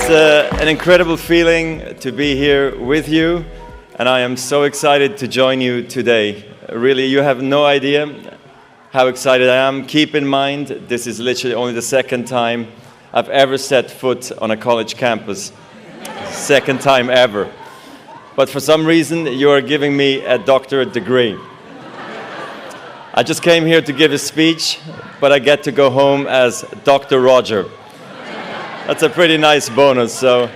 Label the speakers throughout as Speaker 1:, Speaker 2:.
Speaker 1: It's an incredible feeling to be here with you, and I am so excited to join you today. Really, you have no idea how excited I am. Keep in mind, this is literally only the second time I've ever set foot on a college campus. Second time ever. But for some reason, you are giving me a doctorate degree. I just came here to give a speech, but I get to go home as Dr. Roger. That's a pretty nice bonus. So,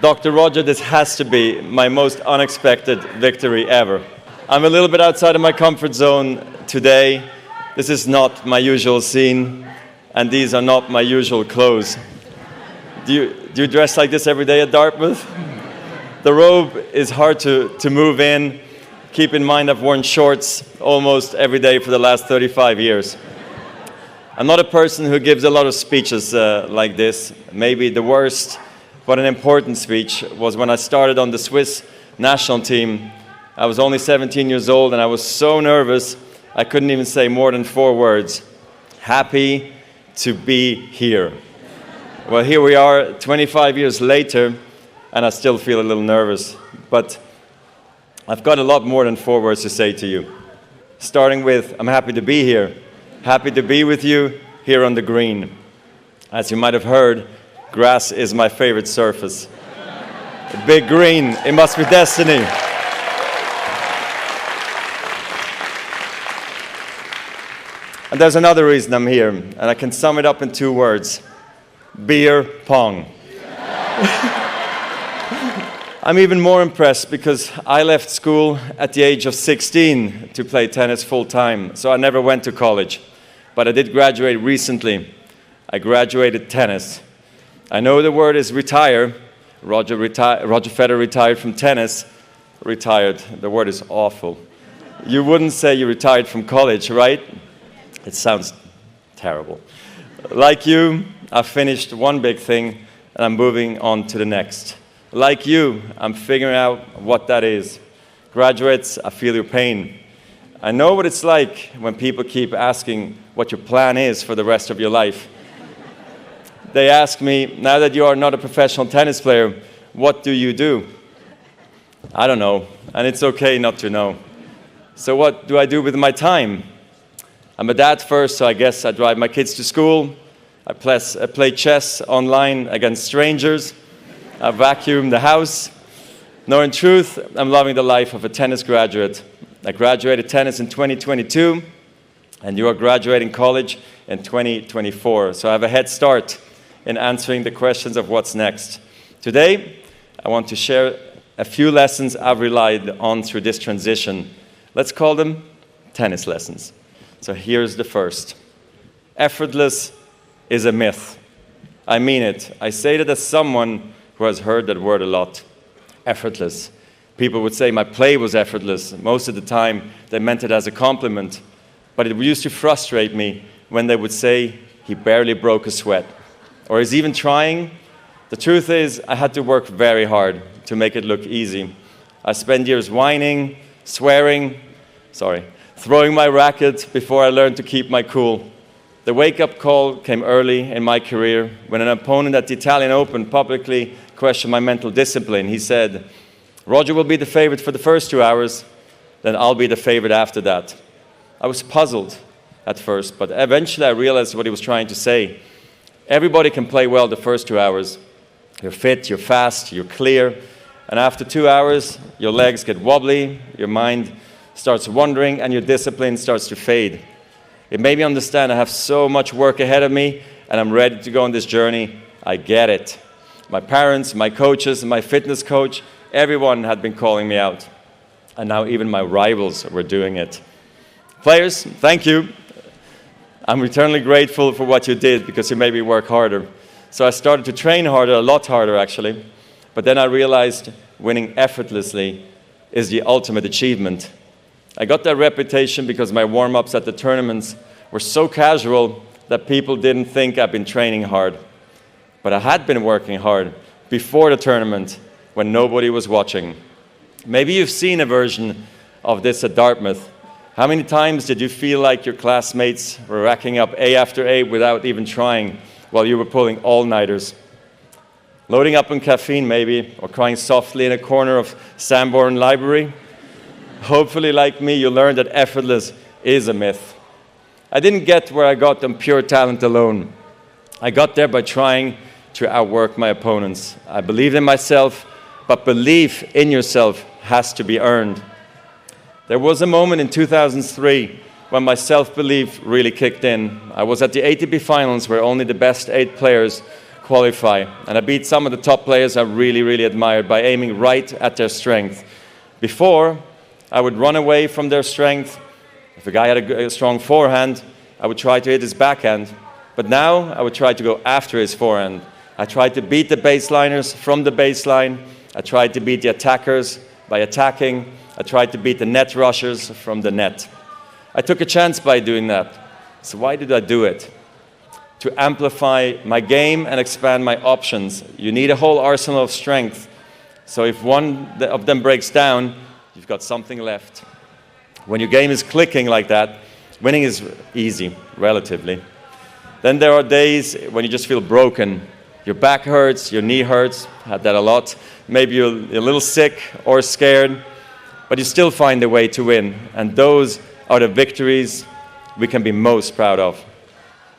Speaker 1: Dr. Roger, this has to be my most unexpected victory ever. I'm a little bit outside of my comfort zone today. This is not my usual scene, and these are not my usual clothes. Do you dress like this every day at Dartmouth? The robe is hard to move in. Keep in mind I've worn shorts almost every day for the last 35 years. I'm not a person who gives a lot of speeches like this. Maybe the worst, but an important speech was when I started on the Swiss national team. I was only 17 years old and I was so nervous I couldn't even say more than 4 words. Happy to be here. Well, here we are 25 years later and I still feel a little nervous. But I've got a lot more than 4 words to say to you. Starting with, I'm happy to be here. Happy to be with you here on the green. As you might have heard, grass is my favorite surface. A big green, it must be destiny. And there's another reason I'm here, and I can sum it up in 2 words. Beer pong. I'm even more impressed because I left school at the age of 16 to play tennis full time, so I never went to college. But I did graduate recently. I graduated tennis. I know the word is retire. Roger Federer retired from tennis. Retired, the word is awful. You wouldn't say you retired from college, right? It sounds terrible. Like you, I finished one big thing and I'm moving on to the next. Like you, I'm figuring out what that is. Graduates, I feel your pain. I know what it's like when people keep asking what your plan is for the rest of your life. They ask me, now that you are not a professional tennis player, what do you do? I don't know, and it's okay not to know. So what do I do with my time? I'm a dad first, so I guess I drive my kids to school. I play chess online against strangers. I vacuum the house. No, in truth, I'm loving the life of a tennis graduate. I graduated tennis in 2022, and you are graduating college in 2024. So I have a head start in answering the questions of what's next. Today, I want to share a few lessons I've relied on through this transition. Let's call them tennis lessons. So here's the first. Effortless is a myth. I mean it. I say that as someone who has heard that word a lot. Effortless. People would say my play was effortless. Most of the time, they meant it as a compliment. But it used to frustrate me when they would say he barely broke a sweat. Or he's even trying. The truth is, I had to work very hard to make it look easy. I spent years whining, swearing, throwing my racket before I learned to keep my cool. The wake-up call came early in my career when an opponent at the Italian Open publicly questioned my mental discipline. He said, Roger will be the favorite for the first 2 hours, then I'll be the favorite after that. I was puzzled at first, but eventually I realized what he was trying to say. Everybody can play well the first 2 hours. You're fit, you're fast, you're clear, and after 2 hours, your legs get wobbly, your mind starts wandering, and your discipline starts to fade. It made me understand I have so much work ahead of me, and I'm ready to go on this journey. I get it. My parents, my coaches, my fitness coach, everyone had been calling me out. And now even my rivals were doing it. Players, thank you. I'm eternally grateful for what you did because you made me work harder. So I started to train harder, a lot harder actually. But then I realized winning effortlessly is the ultimate achievement. I got that reputation because my warm-ups at the tournaments were so casual that people didn't think I'd been training hard. But I had been working hard before the tournament when nobody was watching. Maybe you've seen a version of this at Dartmouth. How many times did you feel like your classmates were racking up A after A without even trying while you were pulling all-nighters? Loading up on caffeine maybe, or crying softly in a corner of Sanborn Library. Hopefully, like me, you learned that effortless is a myth. I didn't get where I got on pure talent alone. I got there by trying to outwork my opponents. I believed in myself, but belief in yourself has to be earned. There was a moment in 2003 when my self-belief really kicked in. I was at the ATP finals where only the best 8 players qualify, and I beat some of the top players I really admired by aiming right at their strength. Before, I would run away from their strength. If a guy had a strong forehand, I would try to hit his backhand. But now, I would try to go after his forehand. I tried to beat the baseliners from the baseline. I tried to beat the attackers by attacking. I tried to beat the net rushers from the net. I took a chance by doing that. So why did I do it? To amplify my game and expand my options. You need a whole arsenal of strength. So if one of them breaks down, you've got something left. When your game is clicking like that, winning is easy, relatively. Then there are days when you just feel broken. Your back hurts, your knee hurts, had that a lot. Maybe you're a little sick or scared, but you still find a way to win. And those are the victories we can be most proud of.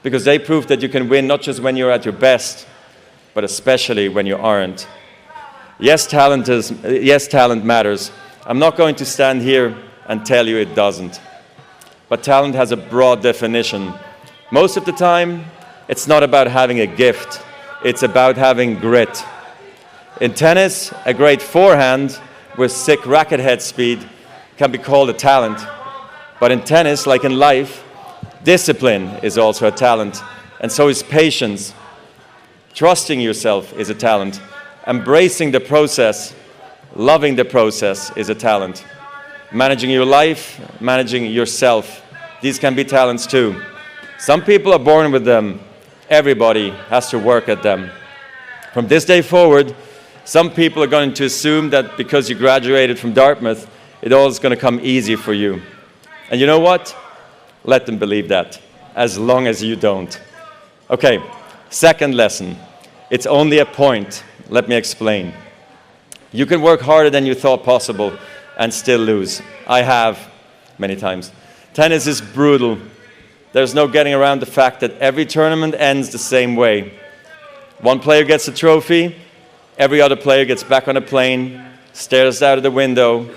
Speaker 1: Because they prove that you can win not just when you're at your best, but especially when you aren't. Yes, talent matters. I'm not going to stand here and tell you it doesn't. But talent has a broad definition. Most of the time, it's not about having a gift. It's about having grit. In tennis, a great forehand with sick racket head speed can be called a talent. But in tennis, like in life, discipline is also a talent, and so is patience. Trusting yourself is a talent. Embracing the process, loving the process is a talent. Managing your life, managing yourself, these can be talents too. Some people are born with them. Everybody has to work at them. From this day forward, some people are going to assume that because you graduated from Dartmouth, it all is going to come easy for you. And you know what? Let them believe that, as long as you don't. Okay, second lesson. It's only a point. Let me explain. You can work harder than you thought possible and still lose. I have, many times. Tennis is brutal. There's no getting around the fact that every tournament ends the same way. One player gets a trophy, every other player gets back on a plane, stares out of the window,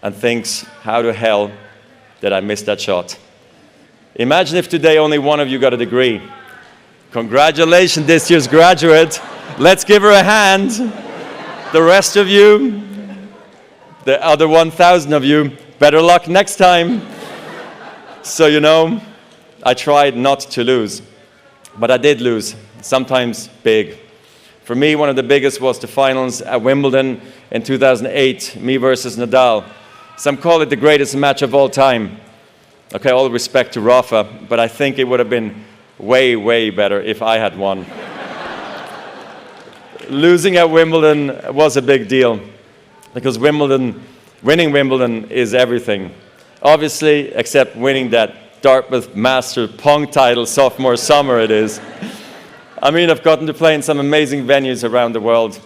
Speaker 1: and thinks, how the hell did I miss that shot? Imagine if today only one of you got a degree. Congratulations, this year's graduate. Let's give her a hand. The rest of you, the other 1,000 of you, better luck next time. So, you know, I tried not to lose, but I did lose, sometimes big. For me, one of the biggest was the finals at Wimbledon in 2008, me versus Nadal. Some call it the greatest match of all time. Okay, all respect to Rafa, but I think it would have been way better if I had won. Losing at Wimbledon was a big deal, because winning Wimbledon is everything. Obviously, except winning that Dartmouth Master Pong title sophomore summer it is. I mean, I've gotten to play in some amazing venues around the world.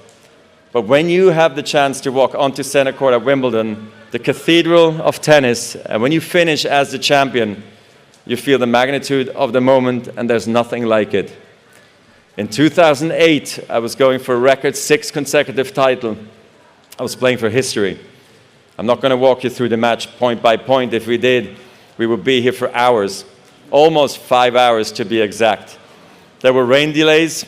Speaker 1: But when you have the chance to walk onto center court at Wimbledon, the cathedral of tennis, and when you finish as the champion, you feel the magnitude of the moment, and there's nothing like it. In 2008, I was going for a record 6th consecutive title. I was playing for history. I'm not going to walk you through the match point by point. If we did, we would be here for hours, almost 5 hours to be exact. There were rain delays.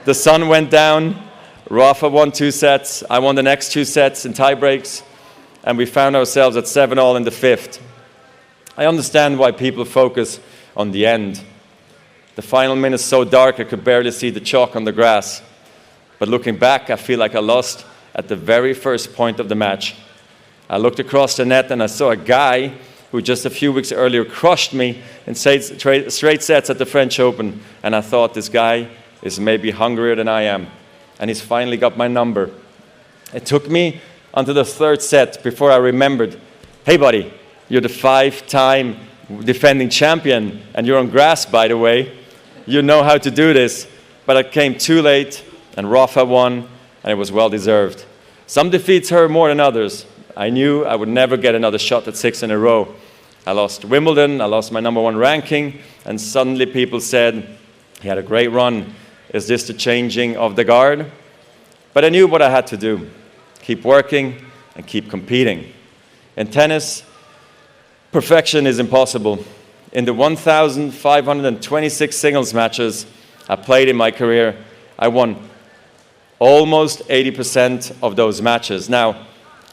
Speaker 1: The sun went down. Rafa won 2 sets. I won the next 2 sets in tie breaks. And we found ourselves at 7-all in the 5th. I understand why people focus on the end. The final minute is so dark I could barely see the chalk on the grass. But looking back, I feel like I lost at the very first point of the match. I looked across the net and I saw a guy who just a few weeks earlier crushed me in straight sets at the French Open. And I thought, this guy is maybe hungrier than I am. And he's finally got my number. It took me until the 3rd set before I remembered, hey buddy, you're the 5-time defending champion, and you're on grass, by the way. You know how to do this. but I came too late, and Rafa won, and it was well-deserved. Some defeats hurt more than others. I knew I would never get another shot at 6 in a row. I lost Wimbledon, I lost my #1 ranking, and suddenly people said, he had a great run. Is this the changing of the guard? But I knew what I had to do. Keep working and keep competing. In tennis, perfection is impossible. In the 1,526 singles matches I played in my career, I won almost 80% of those matches. Now,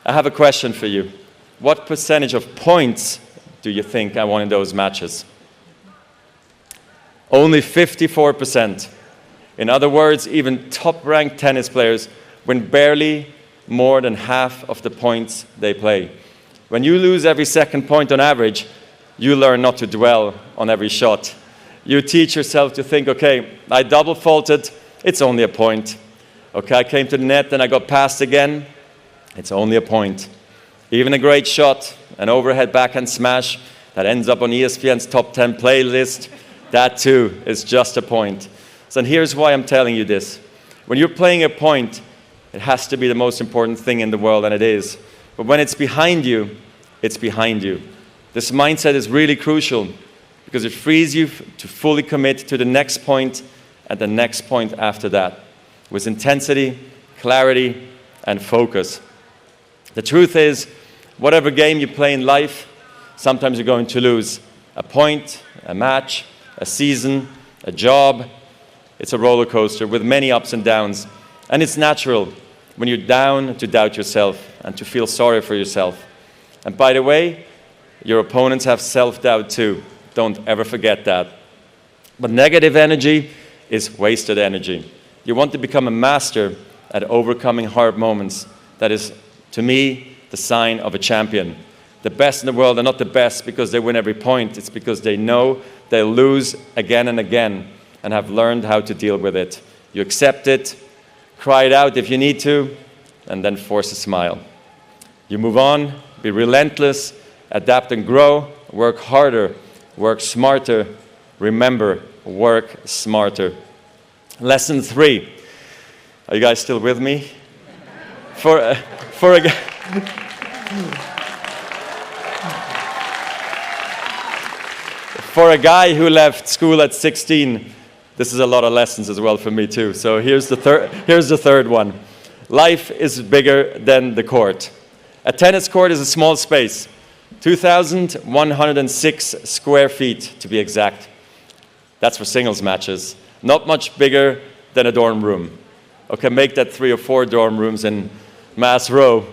Speaker 1: I have a question for you. What percentage of points do you think I won in those matches? Only 54%. In other words, even top-ranked tennis players win barely more than half of the points they play. When you lose every second point on average, you learn not to dwell on every shot. You teach yourself to think, okay, I double faulted, it's only a point. Okay, I came to the net and I got passed again, it's only a point. Even a great shot, an overhead backhand smash that ends up on ESPN's top 10 playlist, that too is just a point. So here's why I'm telling you this. When you're playing a point, it has to be the most important thing in the world, and it is. But when it's behind you, it's behind you. This mindset is really crucial because it frees you to fully commit to the next point and the next point after that with intensity, clarity, and focus. The truth is, whatever game you play in life, sometimes you're going to lose. A point, a match, a season, a job. It's a roller coaster with many ups and downs. And it's natural when you're down to doubt yourself and to feel sorry for yourself. And by the way, your opponents have self-doubt too. Don't ever forget that. But negative energy is wasted energy. You want to become a master at overcoming hard moments. That is, to me, the sign of a champion. The best in the world are not the best because they win every point. It's because they know they'll lose again and again and have learned how to deal with it. You accept it, cry it out if you need to, and then force a smile. You move on, be relentless, adapt and grow, work harder, work smarter. Remember, work smarter. Lesson 3. Are you guys still with me? For a guy who left school at 16, this is a lot of lessons as well for me too. So here's the third one. Life is bigger than the court. A tennis court is a small space, 2,106 square feet to be exact. That's for singles matches. Not much bigger than a dorm room. Okay, make that 3 or 4 dorm rooms in Mass Row.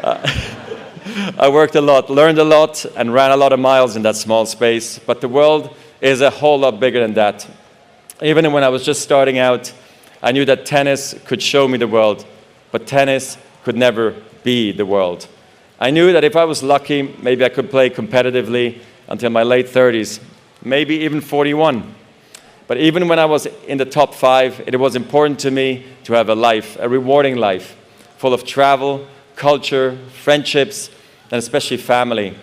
Speaker 1: I worked a lot, learned a lot, and ran a lot of miles in that small space. But the world is a whole lot bigger than that. Even when I was just starting out, I knew that tennis could show me the world, but tennis could never be the world. I knew that if I was lucky, maybe I could play competitively until my late 30s, maybe even 41. But even when I was in the top 5, it was important to me to have a life, a rewarding life, full of travel, culture, friendships, and especially family.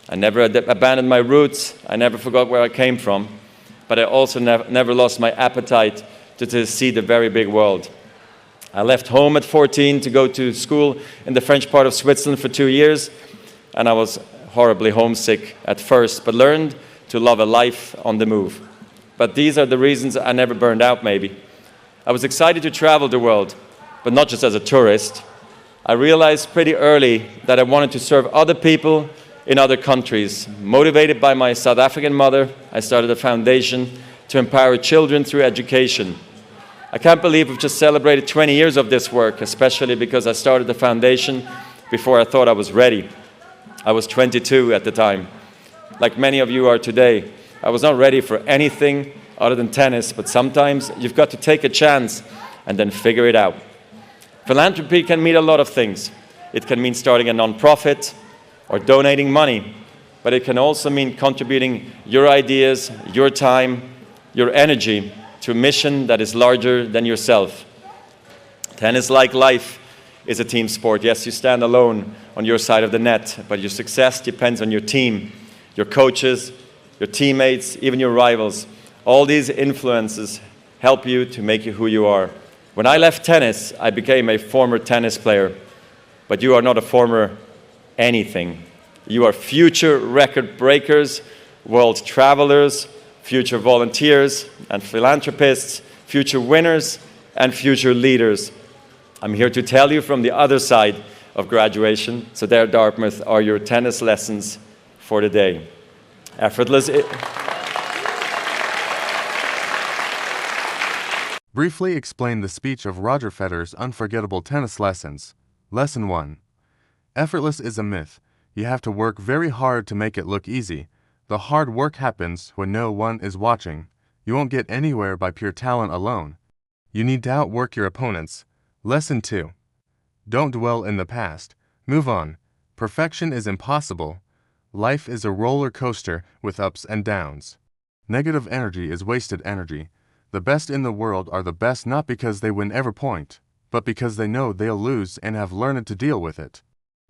Speaker 1: I never abandoned my roots. I never forgot where I came from. But I also never lost my appetite to see the very big world. I left home at 14 to go to school in the French part of Switzerland for 2 years, and I was horribly homesick at first, but learned to love a life on the move. But these are the reasons I never burned out, maybe. I was excited to travel the world, but not just as a tourist. I realized pretty early that I wanted to serve other people in other countries. Motivated by my South African mother, I started a foundation to empower children through education. I can't believe we've just celebrated 20 years of this work, especially because I started the foundation before I thought I was ready. I was 22 at the time. Like many of you are today, I was not ready for anything other than tennis, but sometimes you've got to take a chance and then figure it out. Philanthropy can mean a lot of things. It can mean starting a non-profit or donating money, but it can also mean contributing your ideas, your time, your energy to a mission that is larger than yourself. Tennis, like life, is a team sport. Yes, you stand alone on your side of the net, but your success depends on your team, your coaches, your teammates, even your rivals. All these influences help you to make you who you are. When I left tennis, I became a former tennis player, but you are not a former anything. You are future record breakers, world travelers, future volunteers and philanthropists, future winners and future leaders. I'm here to tell you from the other side of graduation. So there, Dartmouth, are your tennis lessons for the day. Effortless.
Speaker 2: Briefly explain the speech of Roger Federer's unforgettable tennis lessons. Lesson 1. Effortless is a myth. You have to work very hard to make it look easy. The hard work happens when no one is watching. You won't get anywhere by pure talent alone. You need to outwork your opponents. Lesson 2. Don't dwell in the past. Move on. Perfection is impossible. Life is a roller coaster with ups and downs. Negative energy is wasted energy. The best in the world are the best not because they win every point, but because they know they'll lose and have learned to deal with it.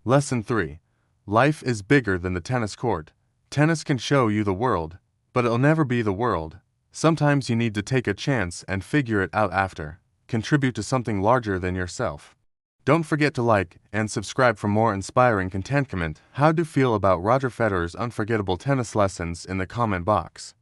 Speaker 2: Lesson 3. Life is bigger than the tennis court. Tennis can show you the world, but it'll never be the world. Sometimes you need to take a chance and figure it out after. Contribute to something larger than yourself. Don't forget to like and subscribe for more inspiring content. Comment how do you feel about Roger Federer's unforgettable tennis lessons in the comment box.